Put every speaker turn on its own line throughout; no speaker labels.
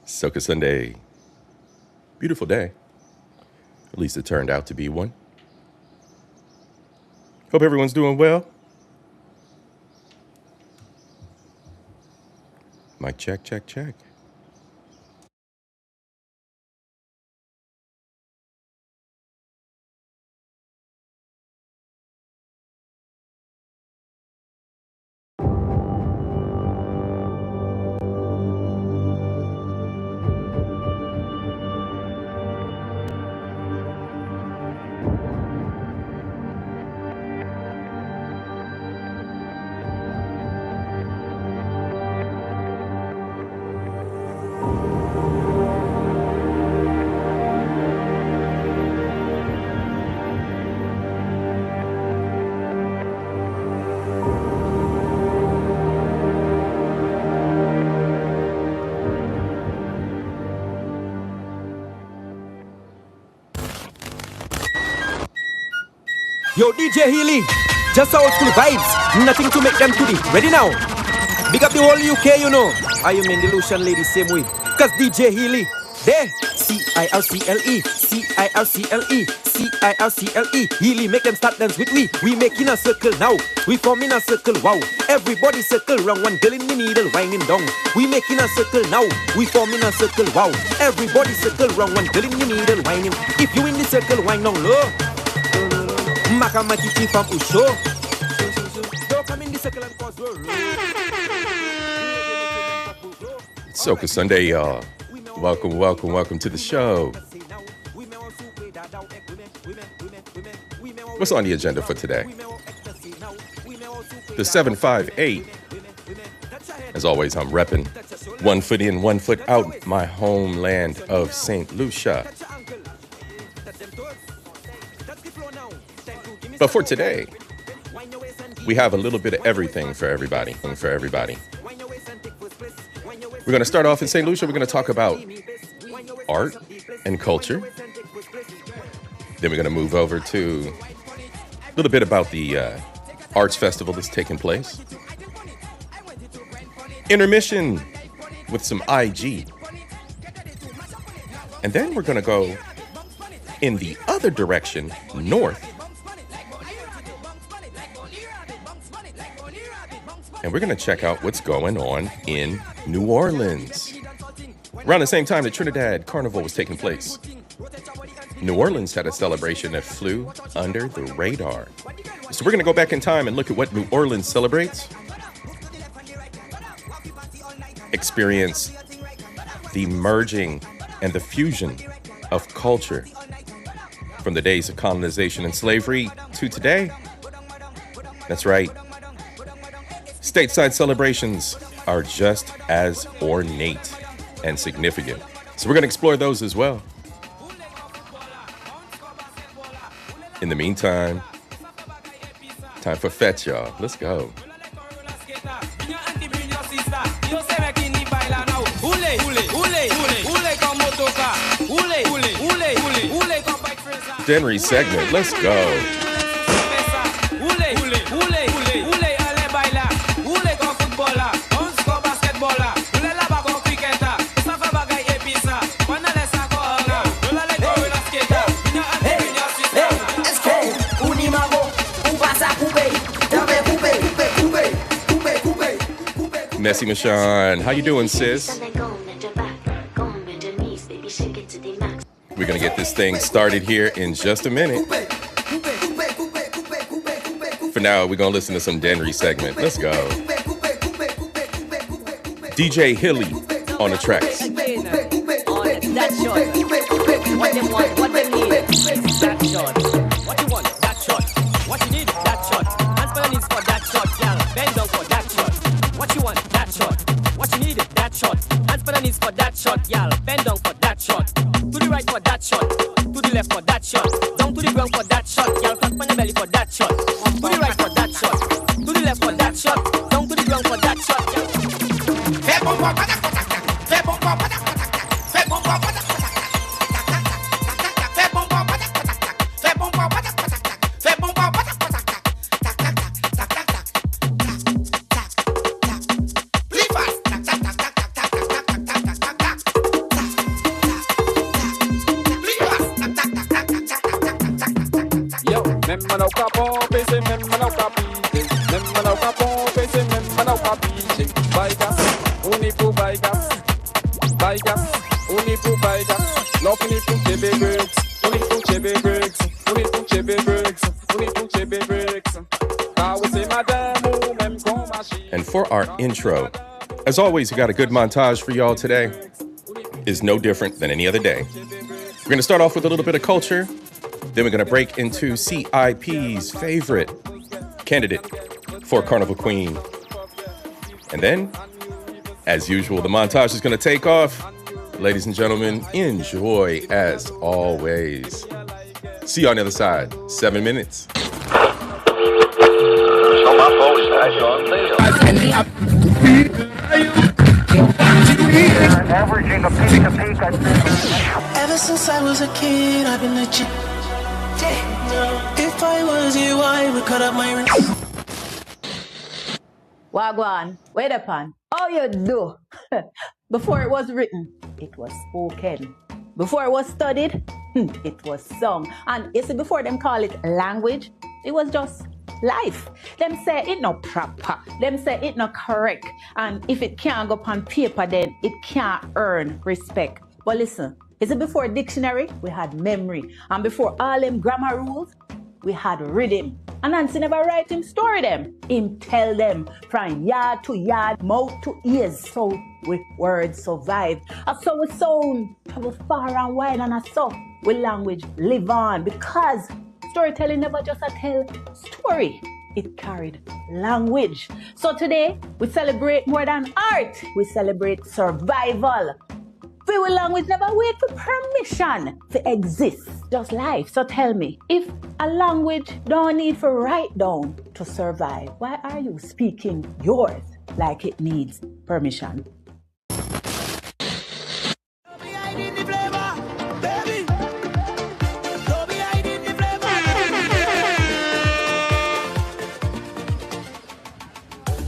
SOCA Sunday. Beautiful day. At least it turned out to be one. Hope everyone's doing well. Mic check, check, check.
Yo, DJ Healy, just old school vibes, nothing to make them today. Ready now? Big up the whole UK, you know. I am in Delusion, ladies, same way. Cause DJ Healy, there. C-I-R-C-L-E, C-I-R-C-L-E, C-I-R-C-L-E. Healy, make them start dance with me. We making a circle now. We forming a circle, wow. Everybody circle round, one girl in the middle, winding down. We making a circle now. We forming a circle, wow. Everybody circle round, one girl in the middle, winding. If you in the circle, wind down low. Makamati from Usho. Don't come in the circle and cause
SOCA Sunday, y'all. Welcome, welcome, welcome to the show. What's on the agenda for today? The 758. As always, I'm repping 1 foot in, 1 foot out, my homeland of St. Lucia. But for today, we have a little bit of everything for everybody. We're going to start off in St. Lucia. We're going to talk about art and culture. Then we're going to move over to a little bit about the arts festival that's taking place. Intermission with some IG. And then we're going to go in the other direction, north. And we're going to check out what's going on in New Orleans. Around the same time that Trinidad Carnival was taking place, New Orleans had a celebration that flew under the radar. So we're going to go back in time and look at what New Orleans celebrates. Experience the merging and the fusion of culture from the days of colonization and slavery to today. That's right. Stateside celebrations are just as ornate and significant. So we're going to explore those as well. In the meantime, time for Fete, y'all. Let's go. Denry segment, let's go. Messy Michonne, how you doing, sis? We're gonna get this thing started here in just a minute. For now, we're gonna listen to some Denry segment. Let's go. DJ Hilly on the tracks.
That shot. What them want, what them need. That shot. What you want, that shot. What you need, that shot. Hands for the knees for that shot, y'all. Bend down for that shot. What you want, that shot. What you need, that shot. Hands for the knees for that shot, y'all. Bend down for that shot. To the right for that shot. To the left for that shot. Down to the ground for that shot, y'all. Flat on the belly for that shot. To the right for that shot. To the left for that shot. Down to the ground for that shot, y'all.
And for our intro, as always, we got a good montage for y'all today. It's no different than any other day. We're going to start off with a little bit of culture. Then we're going to break into CIP's favorite candidate for Carnival Queen. And then, as usual, the montage is going to take off. Ladies and gentlemen, enjoy as always. See you on the other side. 7 minutes.
Ever since I was a kid, I've been legit. If I was you, I would cut up my
Wagwan, wait upon. How you do? Before it was written, it was spoken. Before it was studied, it was sung. And you see, before them call it language, it was just life. Them say it not proper. Them say it not correct. And if it can't go on paper, then it can't earn respect. But listen, you see, before dictionary, we had memory. And before all them grammar rules, we had rhythm. And Nancy never write him story them. Him tell them from yard to yard, mouth to ears. So with words survive. And so we sound travel far and wide, and so with language live on. Because storytelling never just a tell story. It carried language. So today, we celebrate more than art. We celebrate survival. Our language never wait for permission to exist, just life. So tell me, if a language don't need for write down to survive, why are you speaking yours like it needs permission?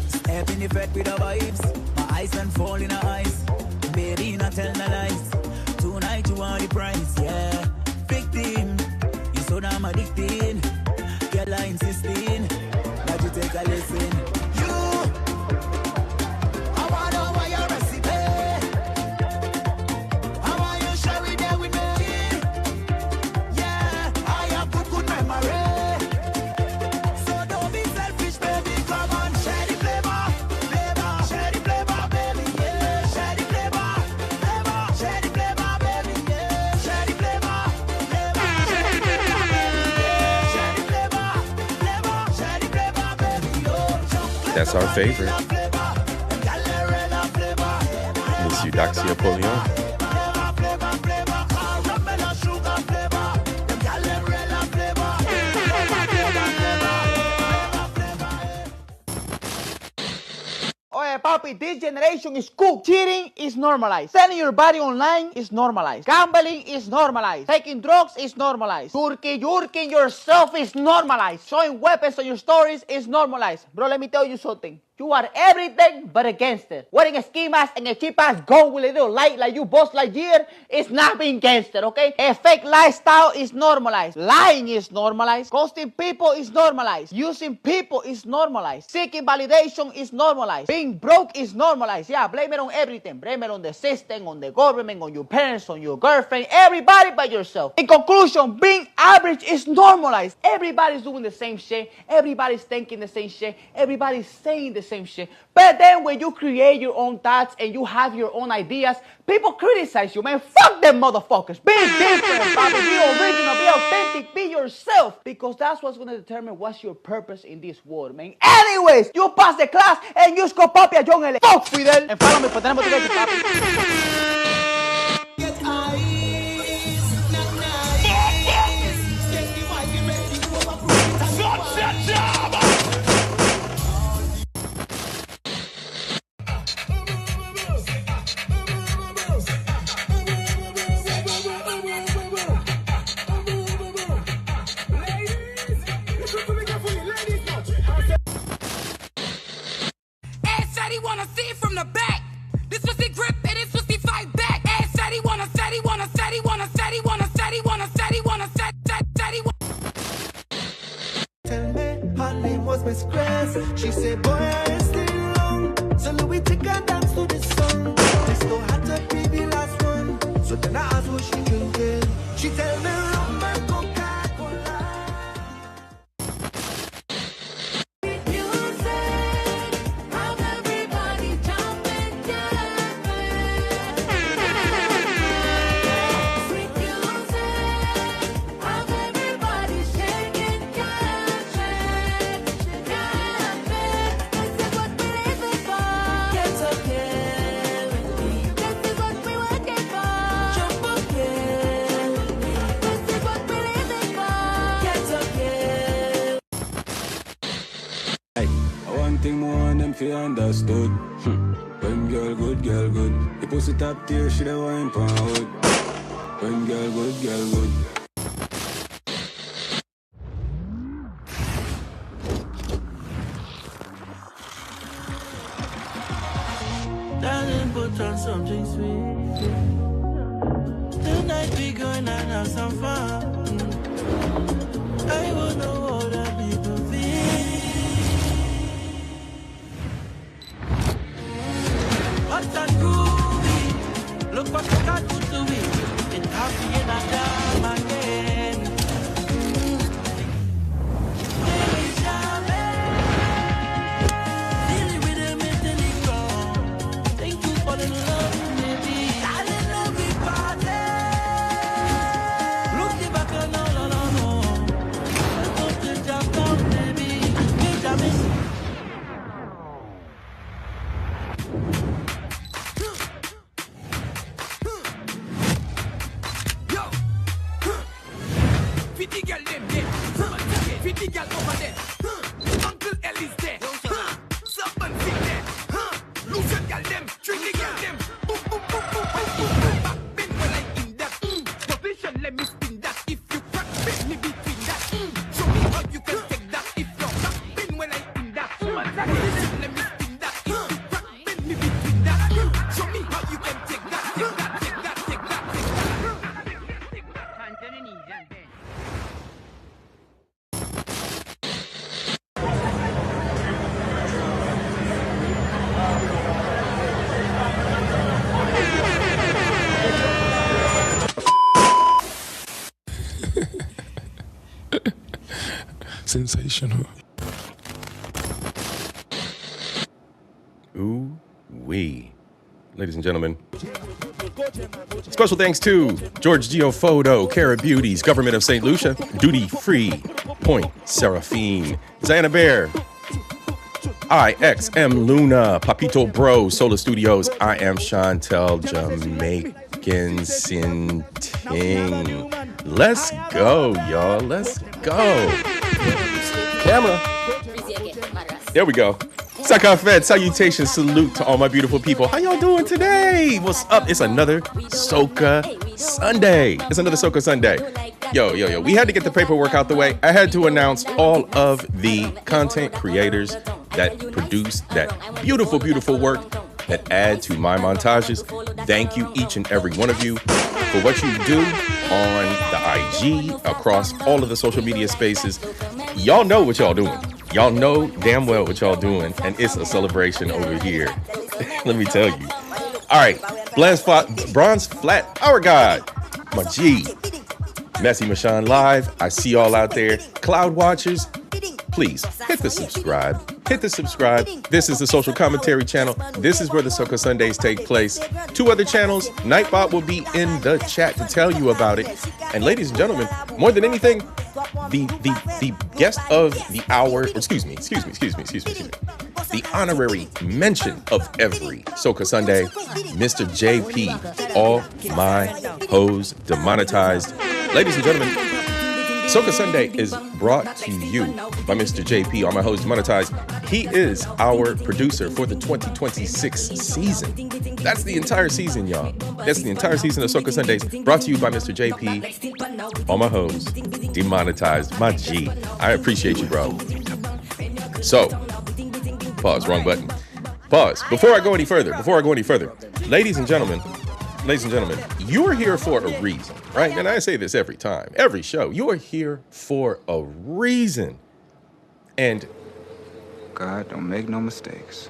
Step in the Fete with the vibes, my eyes and fall in her eyes. Baby, not tell no lies. Tonight you want the prize, yeah. Victim, you so damn addicting. Girl, I insisting that you take a lesson. You, I wanna know why your recipe. I want you share it there with me. Yeah, I have good memory. So don't be selfish, baby. Come on, share the flavor, share the flavor, baby. Yeah, share the flavor, share the flavor, baby. Yeah, share the flavor, share the flavor, baby.
That's our favorite. Miss Eudoxia Polion.
Oh yeah, papi, this generation is cooked. Cheating is normalized. Selling your body online is normalized. Gambling is normalized. Taking drugs is normalized. Turking yourself is normalized. Showing weapons on your stories is normalized. Bro, let me tell you something. You are everything but a gangster. Wearing a ski mask and a cheap ass gun with a little light like you boss Lightyear is not being gangster, okay? A fake lifestyle is normalized. Lying is normalized. Ghosting people is normalized. Using people is normalized. Seeking validation is normalized. Being broke is normalized. Yeah, blame it on everything. Blame it on the system, on the government, on your parents, on your girlfriend, everybody but yourself. In conclusion, being average is normalized. Everybody's doing the same shit. Everybody's thinking the same shit. Everybody's saying the same shit. But then when you create your own thoughts and you have your own ideas, people criticize you, man. Fuck them motherfuckers. Be different, Bobby. Be original. Be authentic. Be yourself. Because that's what's going to determine what's your purpose in this world, man. Anyways, you pass the class and you score papi a John L. Fuck Fidel. And follow me for tenemos que ver, papi.
He wanna see it from the back. This was the grip and this was the fight back. And said he wanna, said he wanna, said he wanna, said he wanna, said he wanna, said he wanna, said he wanna.
express grass. She said, boy, I still long. So Louis take a dance to this song. This no had to be the last one. So then I asked what she drinking. She tell me rum and Coca-Cola.
One thing more on them fi understood. When girl good, the pussy top tier, she the wine pan hood. When girl good.
Darling, put on something sweet. Tonight we going out have some fun. I wanna know that people feel. Hot and groovy. Look what we got to do it. In coffee and a jam again. Baby, jamming. Feel it with them until it gone. Thank you for the love, baby. Darling, love we party. Look the back on no. Let's go to jam down, baby. We jamming.
Fete girl them there. Fete girl over there. Uncle Ellie's there. Someone sit there. Lucian girl them. Trinity girl them. Boom, boom, boom, boom, boom, boom, boom. Back bend when I in that. Position, let me spin that. If you crack, bend me between that. Show me how you can take that. If you're back bend when I in that. Position, let me spin that. If you crack, bend me between that. Show me how you can take that. Take that, take that, take that, take that. Hands on your knees and bend.
Sensational.
Ooh-wee. Ladies and gentlemen, special thanks to George Giofoto, Cara Beauties, Government of St. Lucia, Duty Free, Point Seraphine, Zana Bear, IXM Luna, Papito Bro, Solar Studios, I Am Chantel, Jamaican Sinting. Let's go, y'all. Let's go. Camera. There we go. SOCA Fete, salutations, salute to all my beautiful people. How y'all doing today? What's up? It's another SOCA Sunday. It's another SOCA Sunday. Yo. We had to get the paperwork out the way. I had to announce all of the content creators that produce that beautiful, beautiful work that add to my montages. Thank you, each and every one of you, for what you do on the IG, across all of the social media spaces. Y'all know what y'all doing. Y'all know damn well what y'all doing, and it's a celebration over here. Let me tell you. All right, Bronze Flat, our God, my G, Messy Mashawn Live. I see y'all out there. Cloud Watchers, please hit the subscribe. Hit the subscribe. This is the Social Commentary channel. This is where the SOCA Sundays take place. 2 other channels. Nightbot will be in the chat to tell you about it. And ladies and gentlemen, more than anything, the guest of the hour, excuse me. The honorary mention of every SOCA Sunday, Mr. JP, all my hoes demonetized. Ladies and gentlemen, SOCA Sunday is brought to you by Mr. JP, all my hoes demonetized. He is our producer for the 2026 season. That's the entire season, y'all. That's the entire season of SOCA Sundays, brought to you by Mr. JP, all my hoes demonetized. My G, I appreciate you, bro. So, pause, wrong button. Pause. Before I go any further, ladies and gentlemen, you're here for a reason, right? And I say this every time, every show. You're here for a reason. And
God don't make no mistakes.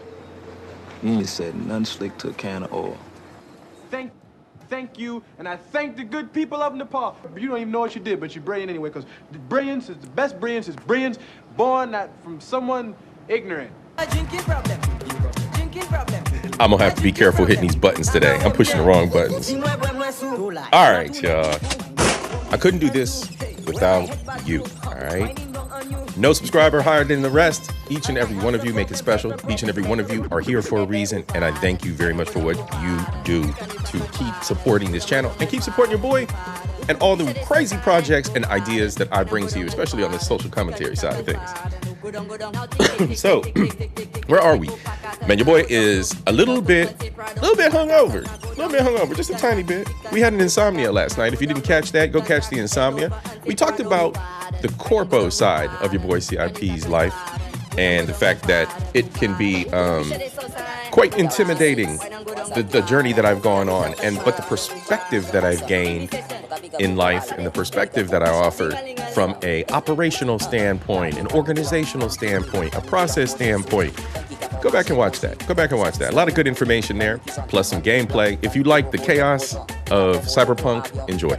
You just said nothing slick to a can of oil.
Thank you, and I thank the good people of Nepal. You don't even know what you did, but you're brilliant anyway, because the brilliance is the best brilliance is brilliance born not from someone ignorant.
Drinking problem. Drinking problem.
I'm gonna have to be careful hitting these buttons today. I'm pushing the wrong buttons. All right, y'all. I couldn't do this without you, all right? No subscriber higher than the rest. Each and every one of you make it special. Each and every one of you are here for a reason, and I thank you very much for what you do to keep supporting this channel and keep supporting your boy and all the crazy projects and ideas that I bring to you, especially on the social commentary side of things. So, where are we? Man, your boy is a little bit hungover. Just a tiny bit. We had an insomnia last night. If you didn't catch that, go catch the insomnia. We talked about the corpo side of your boy CIP's life and the fact that it can be quite intimidating, the journey that I've gone on, but the perspective that I've gained in life and the perspective that I offer from a operational standpoint, an organizational standpoint, a process standpoint. Go back and watch that. A lot of good information there, plus some gameplay. If you like the chaos of Cyberpunk, enjoy.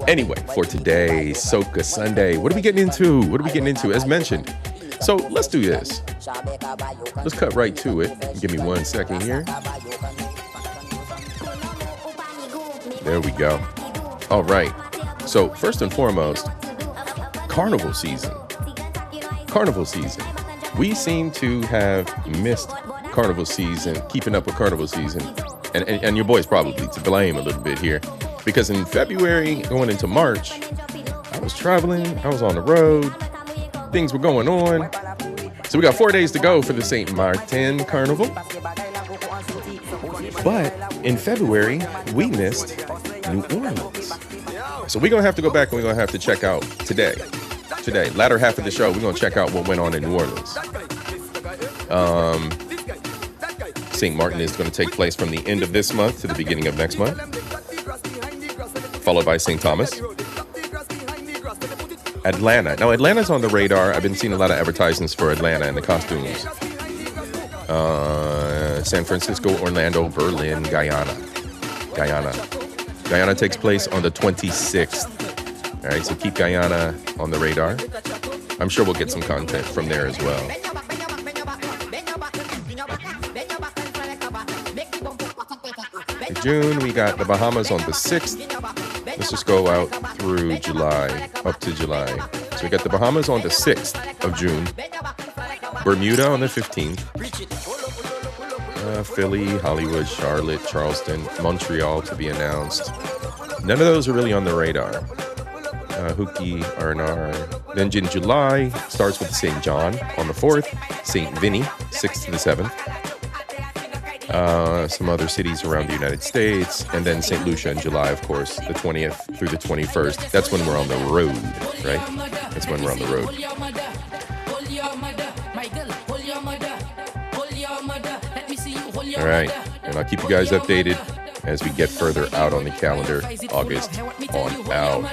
Anyway, for today's SOCA Sunday, what are we getting into? As mentioned. So let's do this. Let's cut right to it. Give me 1 second here. There we go. All right. So first and foremost, carnival season. We seem to have missed carnival season, keeping up with carnival season. And your boy's probably to blame a little bit here. Because in February, going into March, I was traveling, I was on the road, things were going on. So we got 4 days to go for the St. Martin Carnival. But in February, we missed New Orleans. So we're going to have to go back and we're going to have to check out today, latter half of the show, we're going to check out what went on in New Orleans. St. Martin is going to take place from the end of this month to the beginning of next month, followed by St. Thomas. Atlanta. Now, Atlanta's on the radar. I've been seeing a lot of advertisements for Atlanta and the costumes. San Francisco, Orlando, Berlin, Guyana. Guyana takes place on the 26th. All right, so keep Guyana on the radar. I'm sure we'll get some content from there as well. In June, we got the Bahamas on the 6th. Let's just go out through July, up to July. So we got the Bahamas on the 6th of June. Bermuda on the 15th. Philly, Hollywood, Charlotte, Charleston, Montreal to be announced. None of those are really on the radar. Huki, R&R. Then in July, starts with St. John on the 4th. St. Vinny, 6th to the 7th. Some other cities around the United States. And then St. Lucia in July, of course, the 20th through the 21st. That's when we're on the road, right? That's when we're on the road. All right, and I'll keep you guys updated as we get further out on the calendar, August on out.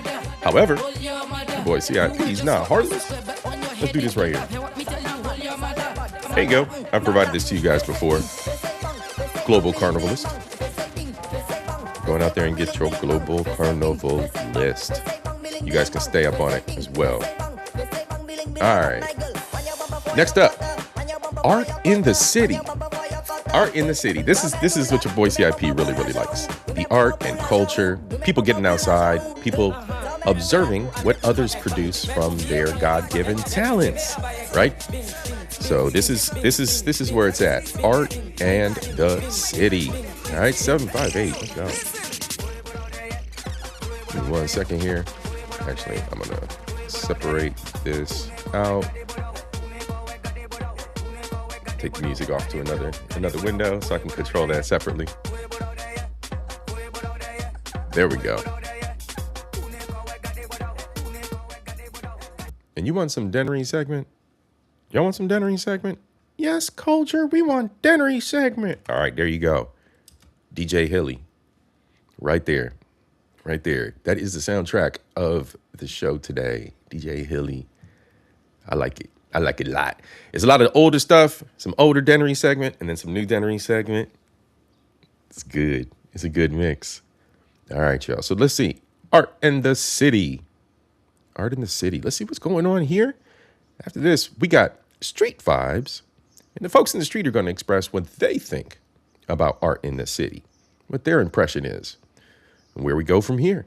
However, the boy CIP is not heartless. Let's do this right here. There you go. I've provided this to you guys before. Global Carnivalist. Going out there and get your Global Carnival list. You guys can stay up on it as well. All right. Next up, Art in the City. Art in the city. This is what your boy CIP really likes. The art and culture, people getting outside, people observing what others produce from their God-given talents, right? So this is where it's at. Art and the city. All right, 758. Let's go. Give me 1 second here. Actually, I'm gonna separate this out. Take the music off to another window so I can control that separately. There we go. And you want some Dennery segment? Y'all want some Dennery segment? Yes, culture, we want Dennery segment. All right, there you go. DJ Hilly. Right there. That is the soundtrack of the show today. DJ Hilly. I like it. I like it a lot. It's a lot of older stuff, some older Dennery segment, and then some new Dennery segment. It's good. It's a good mix. All right, y'all. So let's see. Art in the City. Art in the City. Let's see what's going on here. After this, we got street vibes. And the folks in the street are going to express what they think about art in the city, what their impression is, and where we go from here.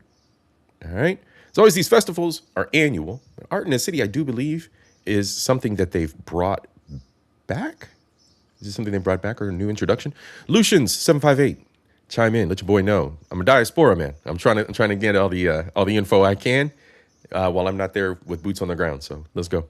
All right. As always, these festivals are annual. Art in the City, I do believe, is something that they've brought back. Is this something they brought back or a new introduction? Lucians 758, chime in. Let your boy know. I'm a diaspora man. I'm trying to get all the info I can while I'm not there with boots on the ground. So let's go.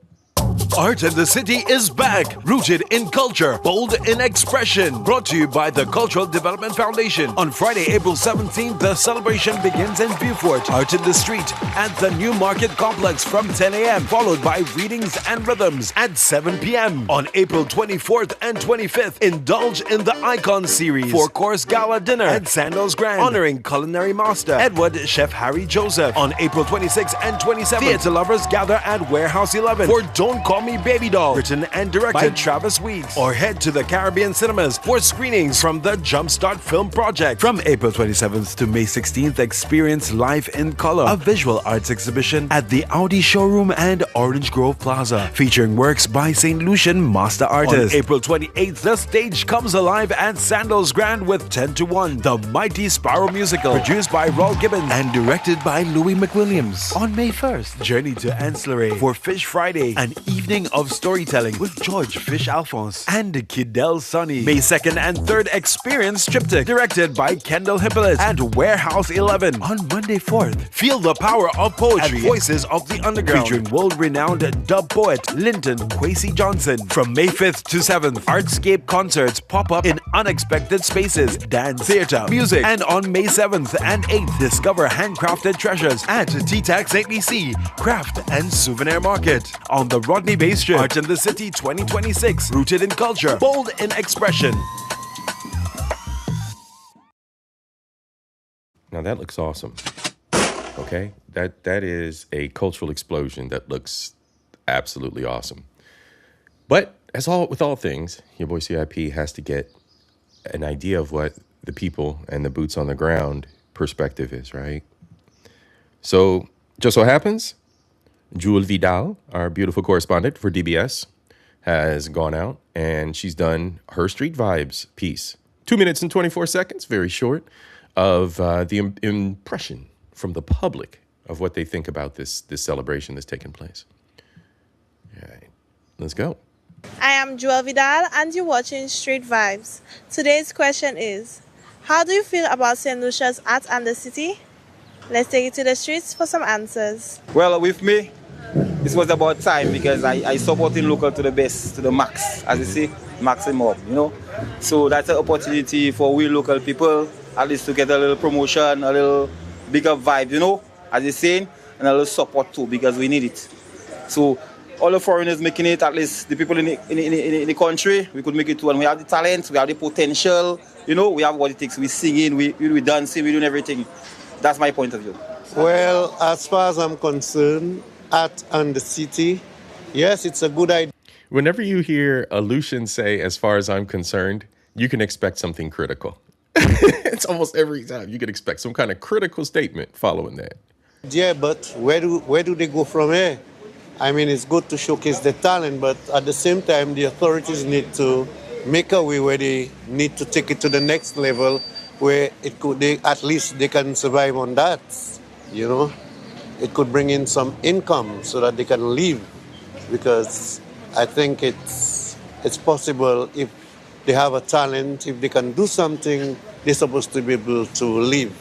Art in the City is back, rooted in culture, bold in expression. Brought to you by the Cultural Development Foundation. On Friday, April 17th, the celebration begins in Beaufort. Art in the Street at the New Market Complex from 10 a.m., followed by readings and rhythms at 7 p.m. On April 24th and 25th, indulge in the Icon Series 4-course gala dinner at Sandals Grand, honoring culinary master Edward Chef Harry Joseph. On April 26th and 27th, theater lovers gather at Warehouse 11 for Don't Call Me Baby Doll, written and directed by Travis Weeks. Or head to the Caribbean Cinemas for screenings from the Jumpstart Film Project. From April 27th to May 16th, experience Life in Color, a visual arts exhibition at the Audi Showroom and Orange Grove Plaza, featuring works by St. Lucian master artists. On April 28th, the stage comes alive at Sandals Grand with 10 to 1, the Mighty Sparrow musical, produced by Raul Gibbons and directed by Louis McWilliams. On May 1st, journey to Ancillary for Fish Friday, an evening of storytelling with George Fish Alphonse and Kidel Sonny. May 2nd and 3rd, experience Triptych, directed by Kendall Hippolyte at Warehouse 11. On Monday 4th, feel the power of poetry at Voices of the Underground, featuring world-renowned dub poet Linton Kwesi Johnson. From May 5th to 7th, Artscape concerts pop up in unexpected spaces, dance, theater, music. And on May 7th and 8th, discover handcrafted treasures at T-Tax ABC, Craft and Souvenir Market. On the Rodney Bay Strip, Art in the City 2026, rooted in culture, bold in expression.
Now that looks awesome. Okay, that is a cultural explosion that looks absolutely awesome. But as with all things, your boy CIP has to get an idea of what the people and the boots on the ground perspective is, right? So just so happens, Jewel Vidal, our beautiful correspondent for DBS, has gone out and she's done her Street Vibes piece. 2 minutes and 24 seconds, very short, of the impression from the public of what they think about this celebration that's taking place. All right, let's go.
I am Jewel Vidal and you're watching Street Vibes. Today's question is, how do you feel about St. Lucia's Art and the City? Let's take it to the streets for some answers.
Well, with me, this was about time because I supporting local to the best, to the max, as you see, maximum, you know. So that's an opportunity for we local people, at least to get a little promotion, a little bigger vibe, you know, as you're saying, and a little support too, because we need it. So all the foreigners making it, at least the people in the country, we could make it too. And we have the talent, we have the potential, you know, we have what it takes. We singing, we dancing, we doing everything. That's my point of view.
Well, as far as I'm concerned, Art and the City, yes, it's a good idea.
Whenever you hear a Lucian say, as far as I'm concerned, you can expect something critical. It's almost every time you can expect some kind of critical statement following that.
Yeah, but where do they go from here? I mean, it's good to showcase the talent, but at the same time, the authorities need to make a way where they need to take it to the next level, where at least they can survive on that, you know. It could bring in some income so that they can live, because I think it's possible if they have a talent, if they can do something, they're supposed to be able to live.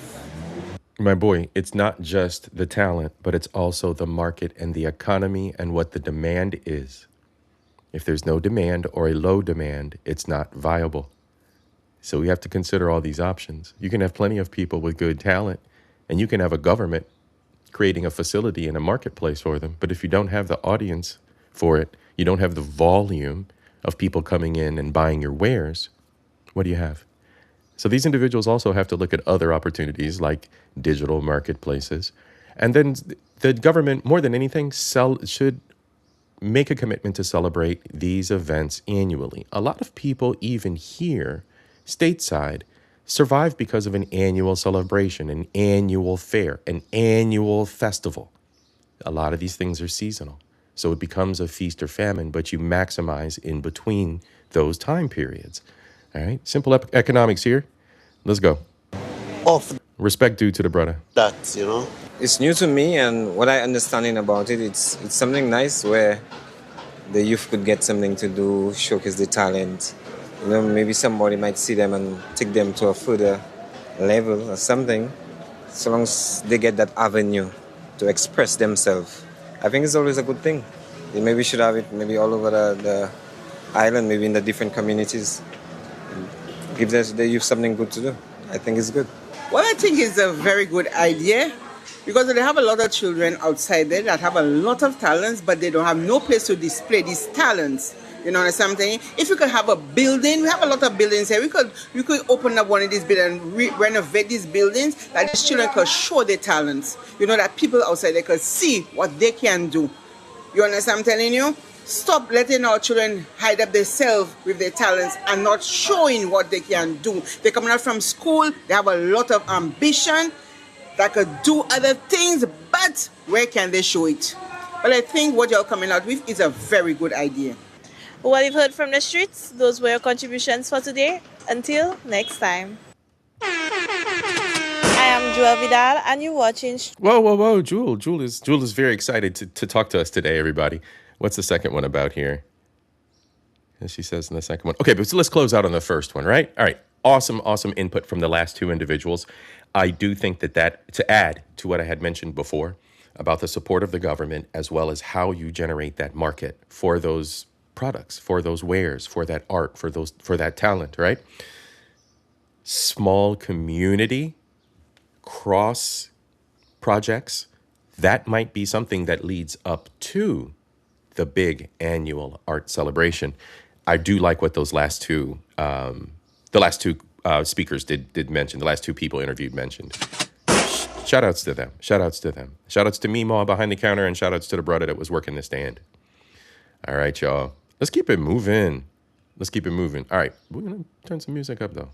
My boy, it's not just the talent, but it's also the market and the economy and what the demand is. If there's no demand or a low demand, it's not viable. So we have to consider all these options. You can have plenty of people with good talent, and you can have a government creating a facility and a marketplace for them. But if you don't have the audience for it, you don't have the volume of people coming in and buying your wares, what do you have? So these individuals also have to look at other opportunities like digital marketplaces. And then the government, more than anything, should make a commitment to celebrate these events annually. A lot of people, even here, stateside, survive because of an annual celebration, an annual fair, an annual festival. A lot of these things are seasonal. So it becomes a feast or famine, but you maximize in between those time periods. All right, simple economics here. Let's go. Respect due to the brother.
That, you know.
It's new to me, and what I understanding about it, it's something nice where the youth could get something to do, showcase their talent. You know, maybe somebody might see them and take them to a further level or something, so long as they get that avenue to express themselves. I think it's always a good thing. They maybe should have it maybe all over the island, maybe in the different communities. Give the youth something good to do. I think it's good.
Well, I think it's a very good idea because they have a lot of children outside there that have a lot of talents, but they don't have no place to display these talents. You know what I'm saying? If you could have a building, we have a lot of buildings here. We could open up one of these buildings and renovate these buildings that these children could show their talents. You know, that people outside there could see what they can do. You understand what I'm telling you? Stop letting our children hide up themselves with their talents and not showing what they can do. They're coming out from school, they have a lot of ambition, that could do other things, but where can they show it? But I think what you're coming out with is a very good idea.
What you've heard from the streets, those were your contributions for today. Until next time. I am Joel Vidal, and you're watching...
Whoa. Jewel is very excited to talk to us today, everybody. What's the second one about here? As she says in the second one. Okay, but so let's close out on the first one, right? All right. Awesome input from the last two individuals. I do think that to add to what I had mentioned before about the support of the government, as well as how you generate that market for those products, for those wares, for that art, for that talent, right? Small community cross projects, that might be something that leads up to the big annual art celebration. I do like what those last two speakers did mention, the last two people interviewed mentioned. Shout outs to them. Shout outs to Meemaw behind the counter, and shout outs to the brother that was working the stand. All right, y'all. Let's keep it moving. All right, we're going to turn some music up, though.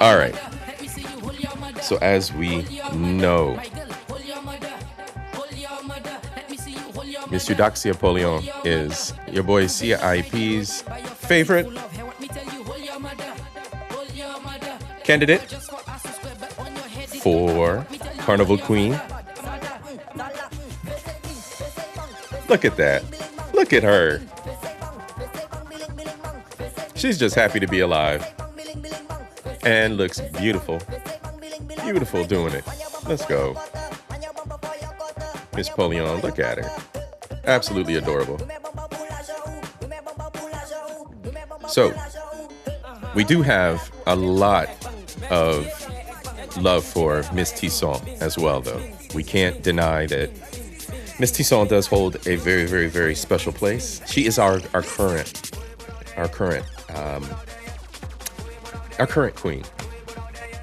All right. So as we know, Mr. Daxia Polion is your boy CIP's favorite candidate for Carnival Queen. Look at that. Look at her. She's just happy to be alive and looks beautiful. Beautiful doing it. Let's go. Miss Polion, look at her. Absolutely adorable. So, we do have a lot of love for Miss Tisson as well, though. We can't deny that Miss Tisson does hold a very, very, very special place. She is our current queen.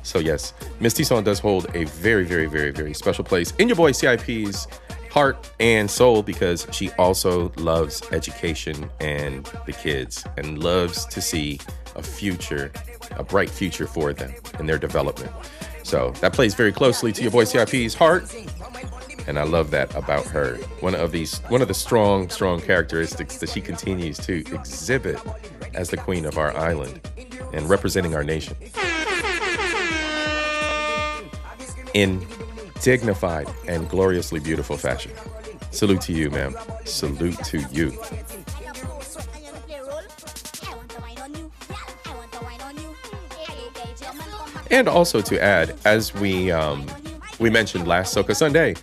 So yes, Miss Tisson does hold a very, very, very, very special place in your boy CIP's heart and soul, because she also loves education and the kids and loves to see a bright future for them and their development. So that plays very closely to your boy CIP's heart. And I love that about her. One of the strong characteristics that she continues to exhibit as the queen of our island and representing our nation. In dignified and gloriously beautiful fashion. Salute to you, ma'am. Salute to you. And also to add, as we mentioned last SOCA Sunday,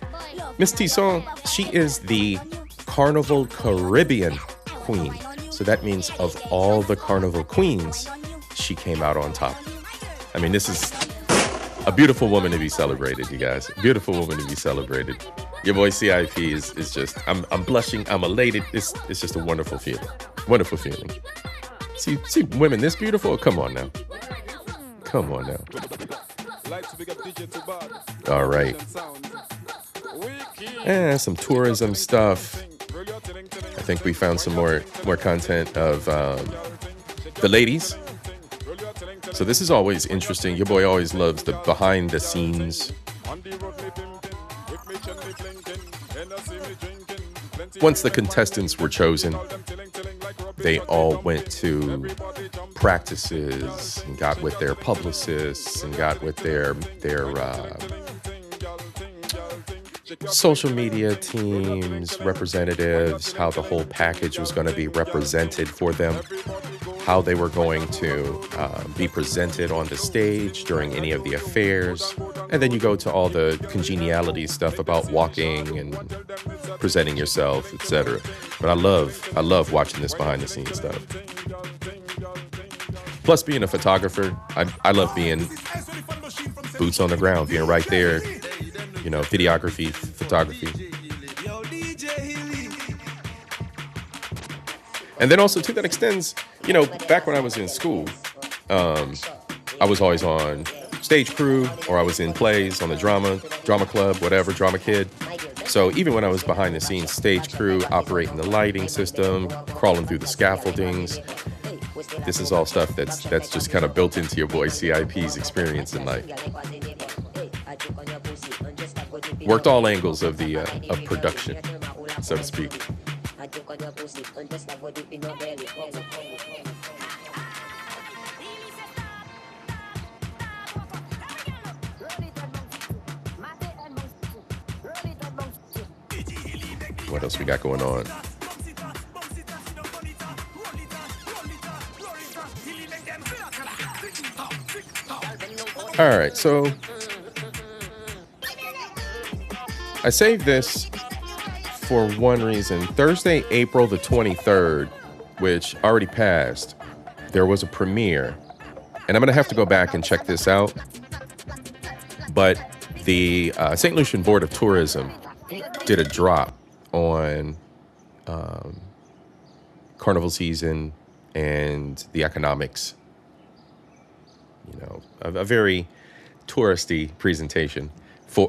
Miss Tisson, she is the Carnival Caribbean queen. So that means of all the Carnival queens, she came out on top. I mean, this is a beautiful woman to be celebrated, you guys. Beautiful woman to be celebrated. Your boy CIP is just, I'm blushing, I'm elated. It's just a wonderful feeling. Wonderful feeling. See women this beautiful? Come on now. Come on now. All right. And some tourism stuff. I think we found some more content of the ladies. So this is always interesting. Your boy always loves the behind the scenes. Once the contestants were chosen, they all went to practices and got with their publicists and got with their social media teams, representatives, how the whole package was going to be represented for them, how they were going to be presented on the stage during any of the affairs. And then you go to all the congeniality stuff about walking and presenting yourself, etc. But I love watching this behind the scenes stuff. Plus, being a photographer, I love being boots on the ground, being right there, you know, videography, photography. And then also, too, that extends, you know, back when I was in school, I was always on stage crew, or I was in plays on the drama club, whatever, drama kid. So even when I was behind the scenes, stage crew, operating the lighting system, crawling through the scaffoldings, this is all stuff that's just kind of built into your boy CIP's experience in life. Worked all angles of the of production, so to speak. What else we got going on? All right, so I saved this for one reason. Thursday, April the 23rd, which already passed, there was a premiere. And I'm going to have to go back and check this out. But the St. Lucian Board of Tourism did a drop on carnival season and the economics. You know, a very touristy presentation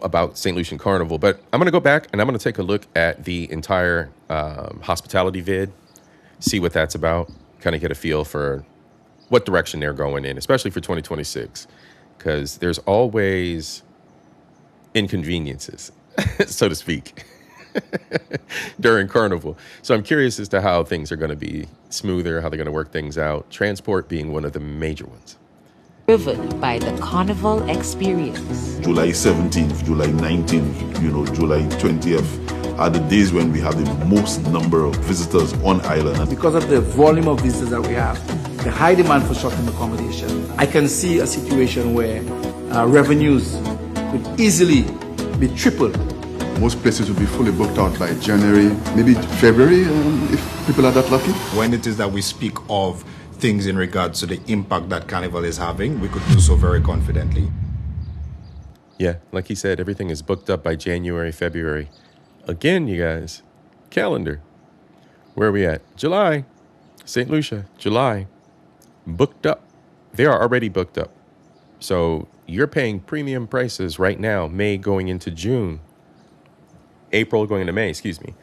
about St. Lucian Carnival. But I'm going to go back and I'm going to take a look at the entire hospitality vid, see what that's about, kind of get a feel for what direction they're going in, especially for 2026, because there's always inconveniences, so to speak, during Carnival. So I'm curious as to how things are going to be smoother, how they're going to work things out, transport being one of the major ones.
Driven by the Carnival experience.
July 17th, July 19th, July 20th are the days when we have the most number of visitors on island.
Because of the volume of visitors that we have, the high demand for short-term accommodation, I can see a situation where revenues could easily be tripled.
Most places will be fully booked out by January, maybe February, if people are that lucky.
When it is that we speak of things in regards to the impact that Carnival is having, we could do so very confidently.
Yeah, like he said, everything is booked up by January, February. Again, you guys, calendar. Where are we at? July. St. Lucia, July. Booked up. They are already booked up. So you're paying premium prices right now, May going into June. April going into May, excuse me.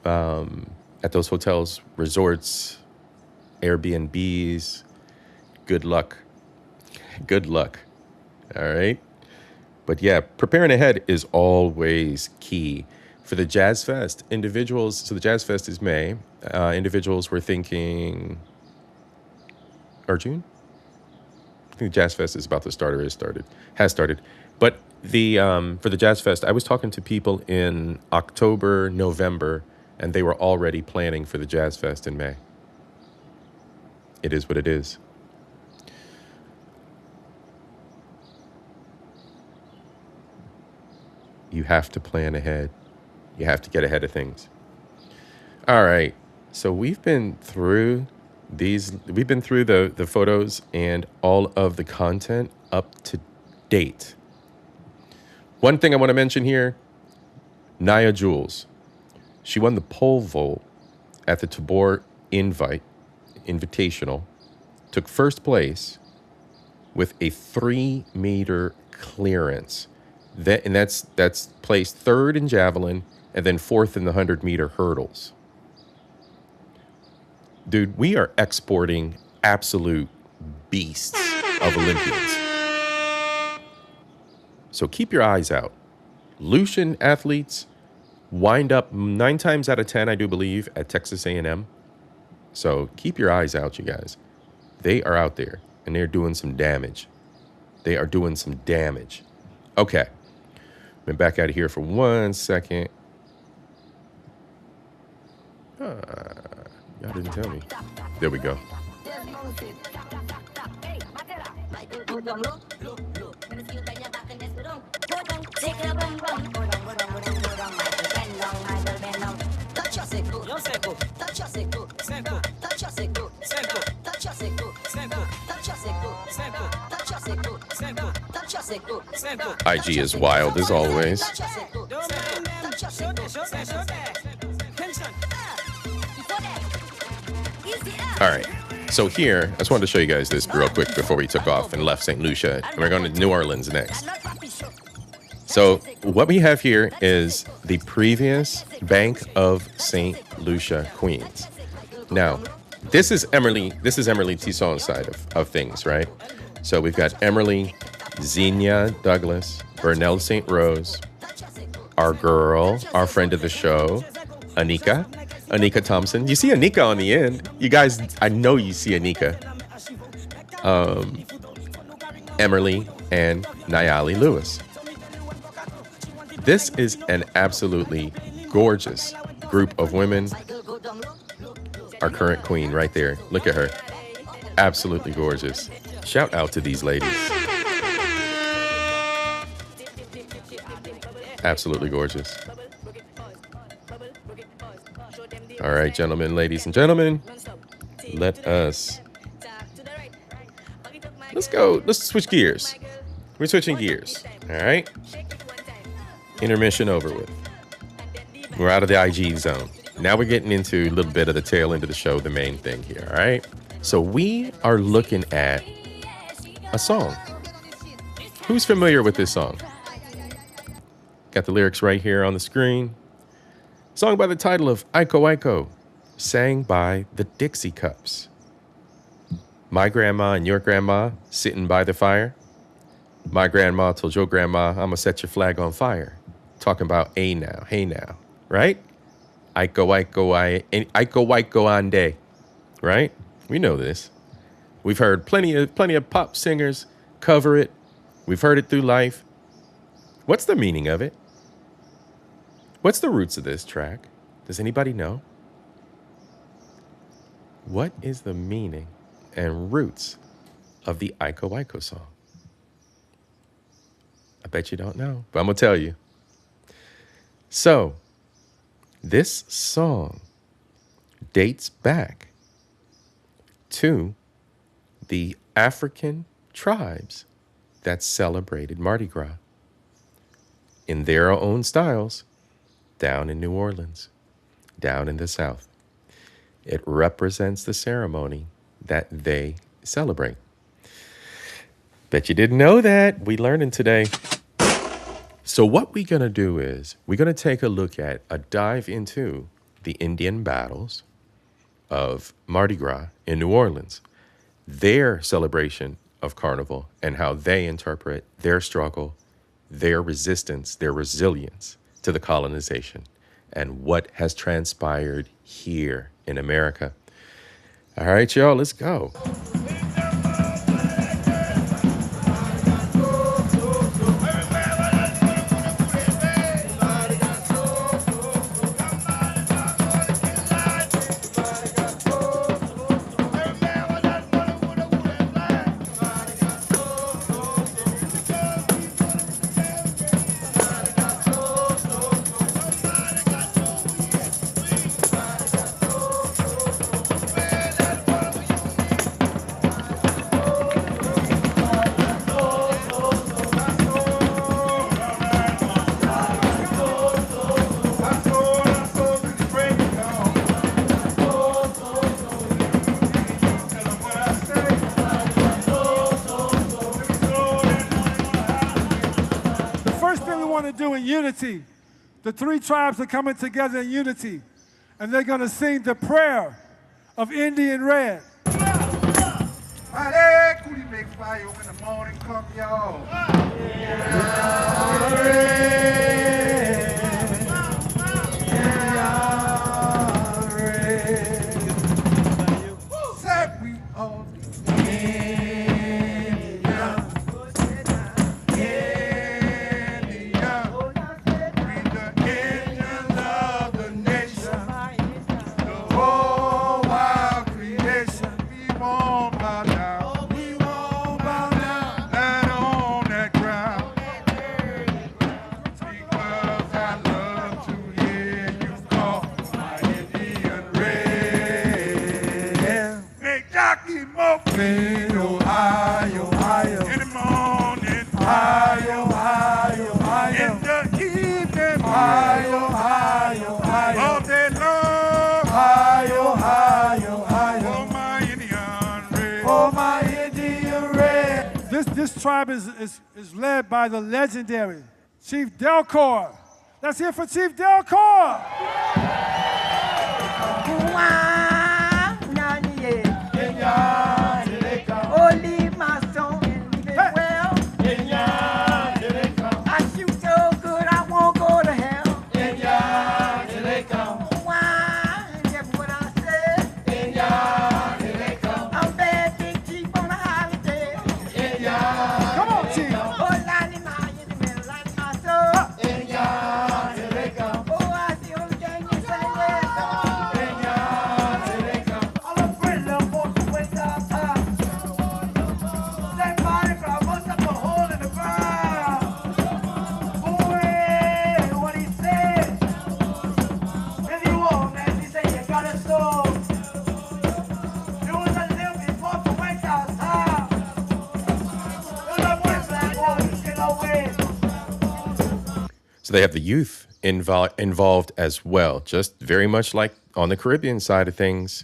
At those hotels, resorts, Airbnbs. Good luck. Good luck. All right. But yeah, preparing ahead is always key. For the Jazz Fest, individuals, so the Jazz Fest is May. Individuals were thinking, or June? I think the Jazz Fest is about to start or has started. But for the Jazz Fest, I was talking to people in October, November, and they were already planning for the Jazz Fest in May. It is what it is. You have to plan ahead. You have to get ahead of things. All right. So we've been through the photos and all of the content up to date. One thing I want to mention here, Nia Jules. She won the pole vault at the Tabor Invitational, took first place, with a 3-meter clearance. That's placed third in javelin and then fourth in the 100-meter hurdles. Dude, we are exporting absolute beasts of Olympians. So keep your eyes out. Lucian athletes wind up 9 times out of 10, I do believe, at Texas A&M. So keep your eyes out, you guys. They are out there, and they're doing some damage. They are doing some damage. Okay. Been back out of here for 1 second. Y'all didn't tell me. There we go. IG is wild as always. All right. So here, I just wanted to show you guys this real quick before we took off and left St. Lucia. And we're going to New Orleans next. So what we have here is the previous Bank of St. Lucia, Queens. Now, this is Emily Tisson's side of things, right? So we've got Emily, Xenia Douglas, Burnell St. Rose, our girl, our friend of the show, Anika Thompson. You see Anika on the end. You guys, I know you see Anika. Emily and Nayali Lewis. This is an absolutely gorgeous group of women. Our current queen right there. Look at her. Absolutely gorgeous. Shout out to these ladies. Absolutely gorgeous. All right, gentlemen, ladies and gentlemen, let's go. Let's switch gears. We're switching gears. All right. Intermission over with. We're out of the IG zone. Now we're getting into a little bit of the tail end of the show, the main thing here. All right. So we are looking at a song. Who's familiar with this song? Got the lyrics right here on the screen. Song by the title of Iko Iko, sang by the Dixie Cups. My grandma and your grandma sitting by the fire. My grandma told your grandma, I'm gonna set your flag on fire. Talking about hey now, right? Iko Iko ande, right? We know this. We've heard plenty of pop singers cover it. We've heard it through life. What's the meaning of it? What's the roots of this track? Does anybody know? What is the meaning and roots of the Iko Iko song? I bet you don't know, but I'm going to tell you. So, this song dates back to the African tribes that celebrated Mardi Gras in their own styles down in New Orleans, down in the South. It represents the ceremony that they celebrate. Bet you didn't know that. We learning today. So what we're going to do is we're going to take a look at a dive into the Indian battles of Mardi Gras in New Orleans, their celebration of Carnival, and how they interpret their struggle, their resistance, their resilience to the colonization, and what has transpired here in America. All right, y'all, let's go.
want to do in unity. The three tribes are coming together in unity, and they're going to sing the prayer of Indian Red.
Hare, coolie make fire when the morning come, y'all. Said we all
This tribe is led by the legendary Chief Delcor. Let's hear for Chief Delcor.
So they have the youth involved as well, just very much like on the Caribbean side of things.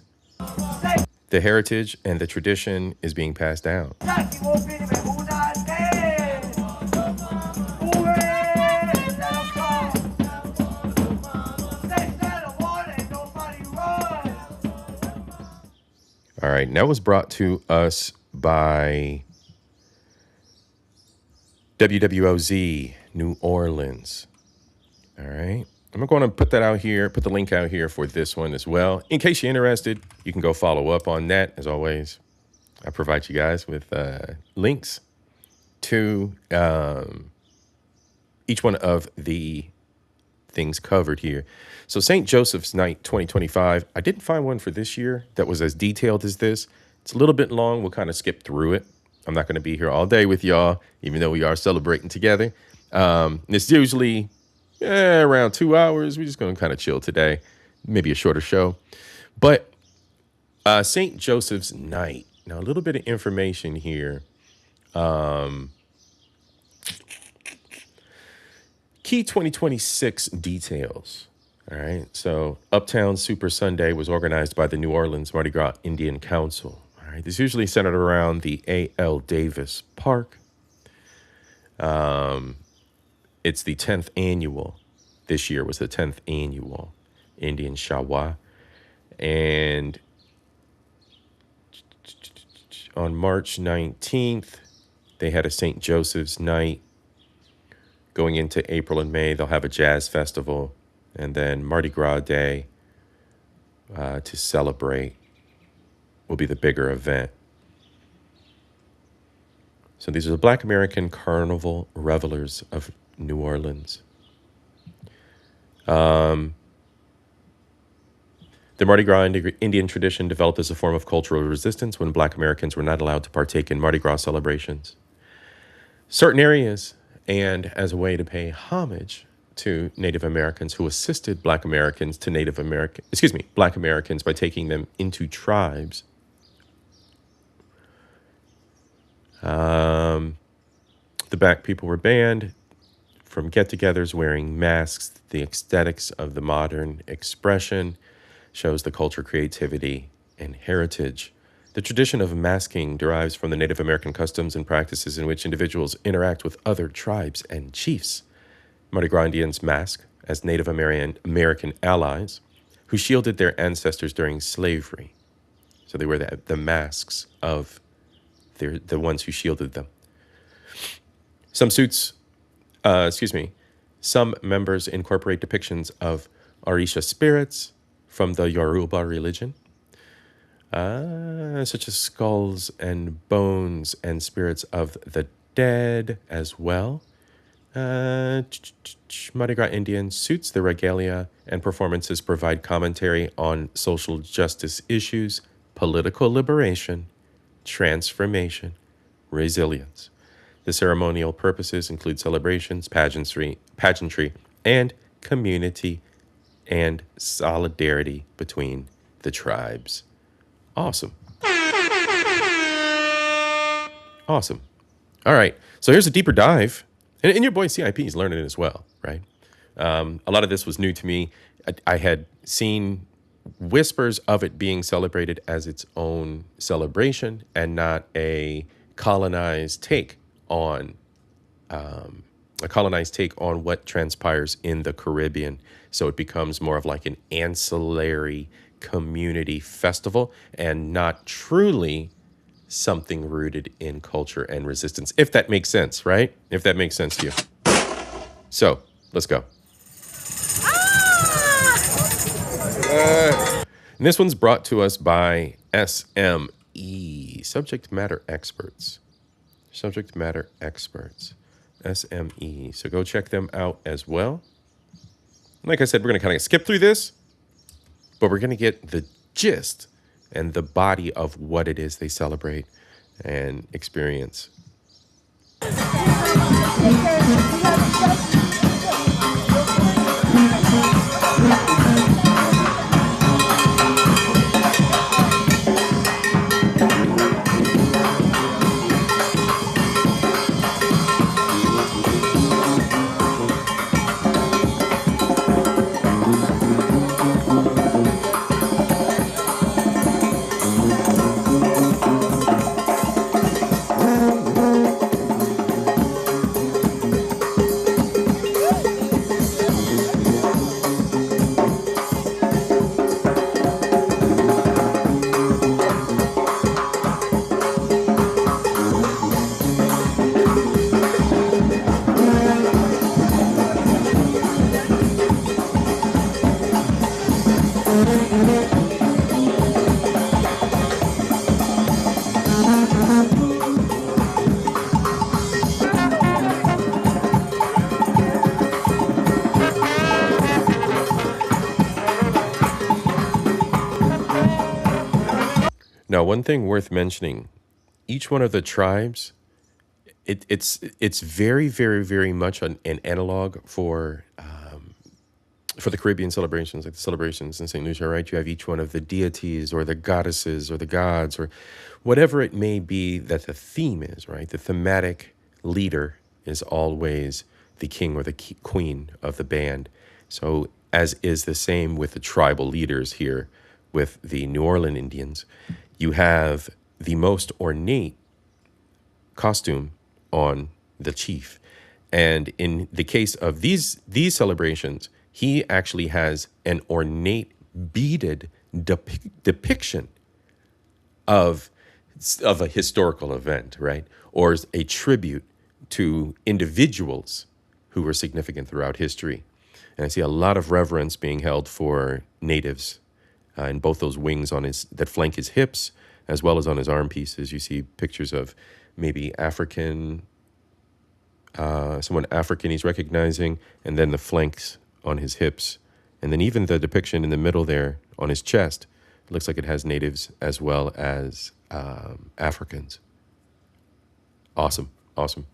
The heritage and the tradition is being passed down. All right, that was brought to us by WWOZ New Orleans. All right, I'm going to put that out here, put the link out here for this one as well. In case you're interested, you can go follow up on that. As always, I provide you guys with links to each one of the things covered here. So St. Joseph's Night 2025, I didn't find one for this year that was as detailed as this. It's a little bit long. We'll kind of skip through it. I'm not going to be here all day with y'all, even though we are celebrating together. It's usually around 2 hours. We're just going to kind of chill today. Maybe a shorter show. But St. Joseph's Night. Now, a little bit of information here. Key 2026 details. All right. So Uptown Super Sunday was organized by the New Orleans Mardi Gras Indian Council. All right. This is usually centered around the A.L. Davis Park. It's the 10th annual. This year was the 10th annual Indian Shawa. And on March 19th, they had a St. Joseph's Night. Going into April and May, they'll have a jazz festival. And then Mardi Gras Day to celebrate will be the bigger event. So these are the Black American Carnival Revelers of New Orleans. The Mardi Gras Indian tradition developed as a form of cultural resistance when Black Americans were not allowed to partake in Mardi Gras celebrations. Certain areas, and as a way to pay homage to Native Americans who assisted Black Americans by taking them into tribes. The Black people were banned from get-togethers wearing masks. The aesthetics of the modern expression shows the culture, creativity, and heritage. The tradition of masking derives from the Native American customs and practices in which individuals interact with other tribes and chiefs Mardi Gras Indians mask as Native American allies who shielded their ancestors during slavery. So they wear the masks of the ones who shielded them. Some members incorporate depictions of Orisha spirits from the Yoruba religion, such as skulls and bones and spirits of the dead as well. Mardi Gras Indian suits, the regalia, and performances provide commentary on social justice issues, political liberation, transformation, resilience. The ceremonial purposes include celebrations, pageantry, and community and solidarity between the tribes. Awesome. Awesome. All right. So here's a deeper dive. And your boy CIP is learning it as well, right? A lot of this was new to me. I had seen whispers of it being celebrated as its own celebration and not a colonized take on what transpires in the Caribbean. So it becomes more of like an ancillary community festival and not truly something rooted in culture and resistance, if that makes sense, right? If that makes sense to you. So let's go. And this one's brought to us by SME, Subject Matter Experts. Subject Matter Experts, SME. So go check them out as well. Like I said, we're going to kind of skip through this, but we're going to get the gist and the body of what it is they celebrate and experience. Now, one thing worth mentioning, each one of the tribes, it's very, very, very much an analog for the Caribbean celebrations, like the celebrations in St. Lucia, right? You have each one of the deities or the goddesses or the gods or whatever it may be that the theme is, right? The thematic leader is always the king or the queen of the band. So as is the same with the tribal leaders here with the New Orleans Indians, you have the most ornate costume on the chief. And in the case of these celebrations, he actually has an ornate beaded depiction of a historical event, right? Or a tribute to individuals who were significant throughout history. And I see a lot of reverence being held for natives in both those wings that flank his hips, as well as on his arm pieces. You see pictures of maybe someone African he's recognizing, and then the flanks on his hips. And then even the depiction in the middle there on his chest, it looks like it has natives as well as Africans. Awesome, awesome.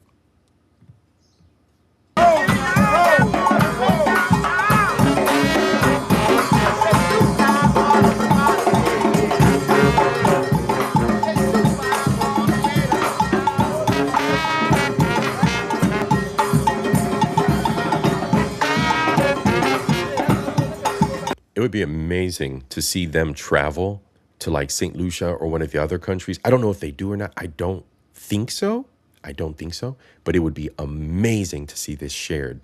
It would be amazing to see them travel to like St. Lucia or one of the other countries. I don't know if they do or not. I don't think so. But it would be amazing to see this shared.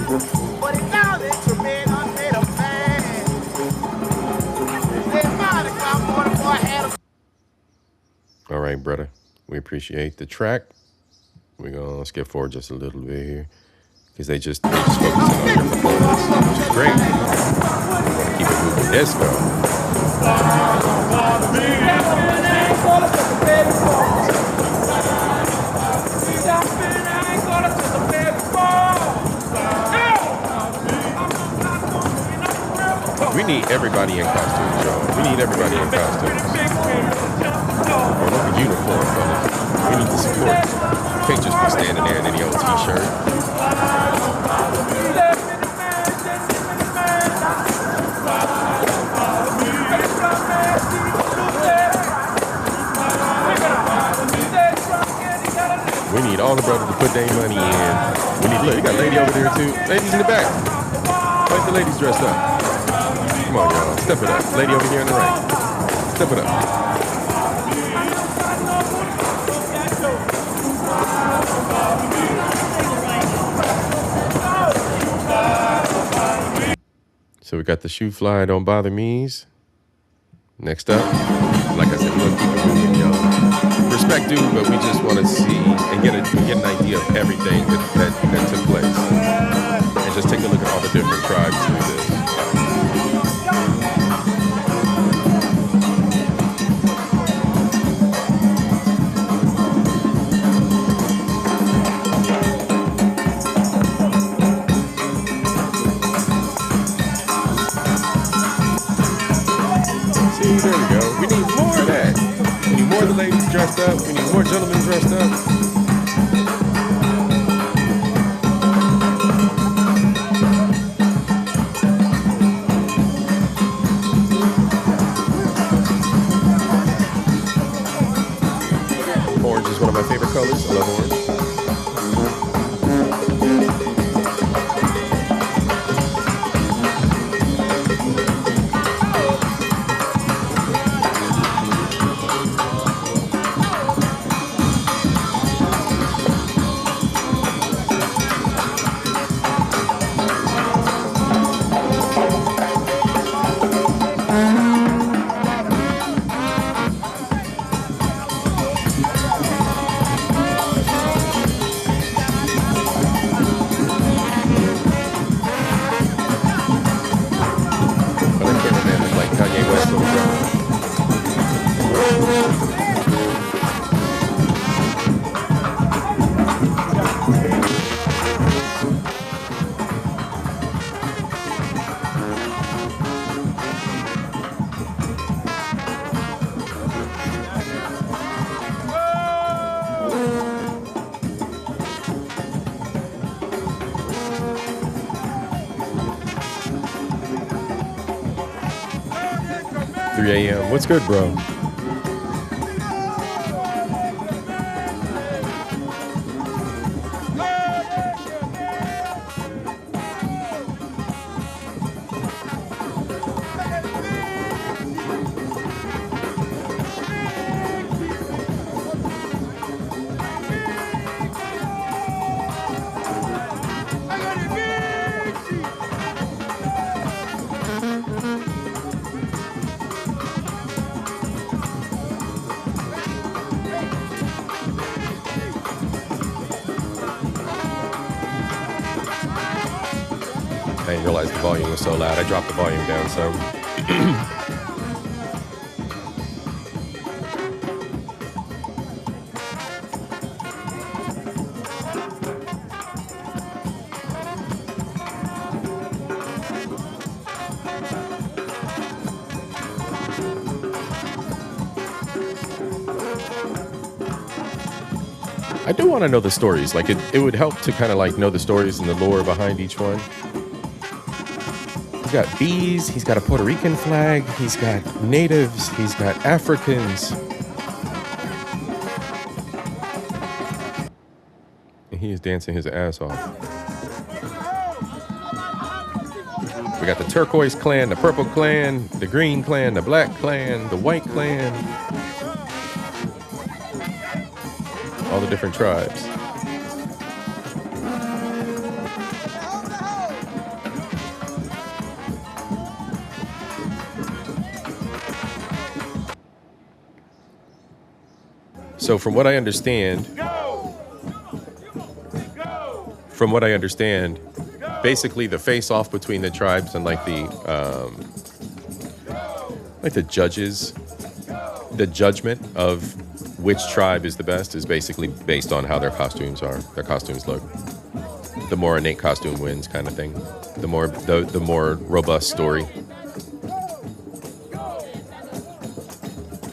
But it's now that you're made unmade of man. Say, Marty, come on, boy, I had a
All right, brother. We appreciate the track. We're going to skip forward just a little bit here because they just focusing on your performance, which is great. We want to keep it moving disco. We need everybody in costume, Joe. We need everybody in costume. Or look at uniform, fellas. We need the support. You can't just be standing there in any old t-shirt. We need all the brothers to put their money in. We need, look, you got a lady over there too. Ladies in the back. Why the ladies dressed up? Come on, y'all. Step it up. Lady over here in the right. Step it up. So we got the shoe fly, don't bother me's. Next up, like I said, we're gonna keep it moving, y'all. Respect due, but we just want to see and get an idea of everything that took place, and just take a look at all the different tribes through this. There we go. We need more of that. We need more of the ladies dressed up. We need more gentlemen dressed up. Orange is one of my favorite colors. I love orange. A.m. What's good, bro? I didn't realize the volume was so loud. I dropped the volume down some. I do want to know the stories. Like it would help to kind of like know the stories and the lore behind each one. He's got bees, he's got a Puerto Rican flag, he's got natives, he's got Africans. And he is dancing his ass off. We got the turquoise clan, the purple clan, the green clan, the black clan, the white clan. All the different tribes. So from what I understand, basically the face-off between the tribes and like the judges, the judgment of which tribe is the best is basically based on how their costumes look. The more ornate costume wins, kind of thing. The more robust story.